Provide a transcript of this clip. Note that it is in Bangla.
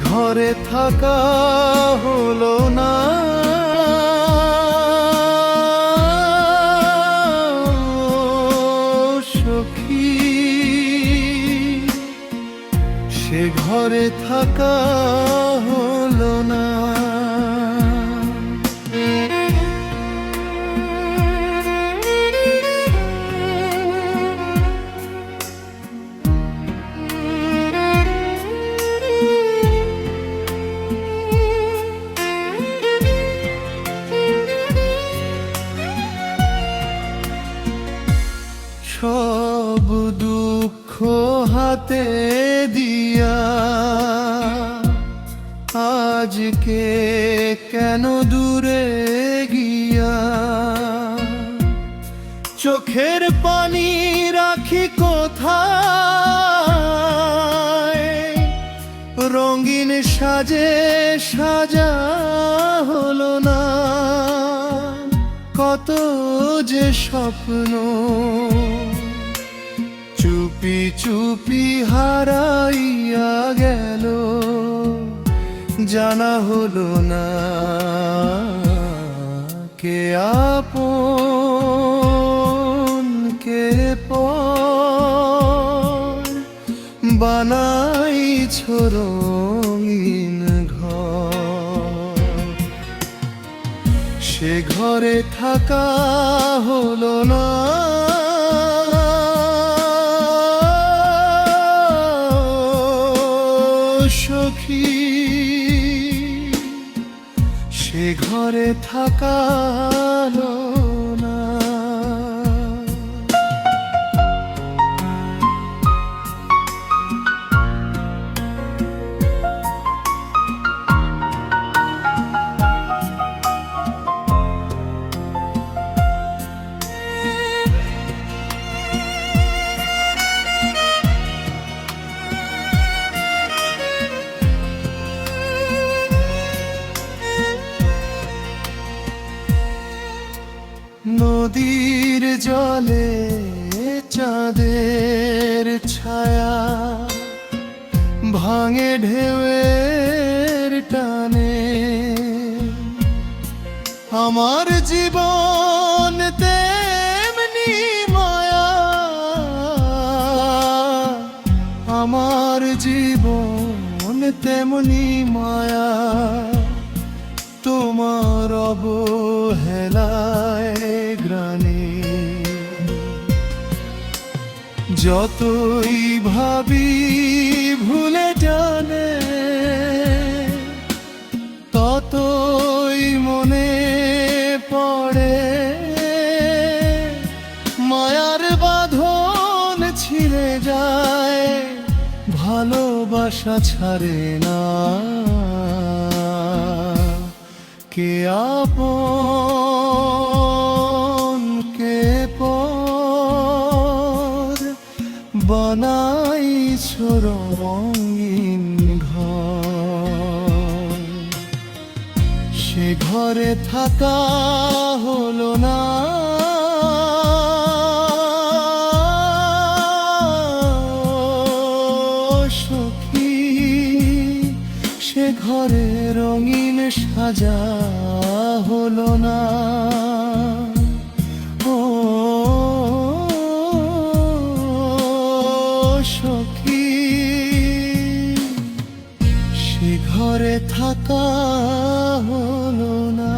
ঘরে থাকা হলো না, সখী সে ঘরে থাকা হলো না। সব দুঃখ হাতে দিয়া আজকে কেন দূরে গিয়া চোখের পানি রাখি কোথায়, রঙিন সাজে সাজা হলো না। কত যে স্বপ্ন চুপি চুপি হারাইয়া গেল, জানা হলো না কে আপন কে পর। বানাইছ রঙিন ঘর, সে ঘরে থাকা হলো না। সখী সে ঘরে থাকা হলো না। নদীর জলে চাঁদের ছায়া ভাঙে ঢেউয়ের টানে, আমার জীবন তেমনি মায়া, আমার জীবন তেমনি মায়া। তোমার অবহেলায় গ্রাণে যতই ভাবি ভুলে টানে, ততই মনে পড়ে মায়ার বাঁধন ছিঁড়ে যায়, ভালোবাসা ছাড়ে না। কে আপন কে পর, বানাইছ রঙিন ঘর, সে ঘরে থাকা হলো না। সখী সে ঘরে রঙিন সাজা হলো না। ও সখী সে ঘরে থাকা হলো না।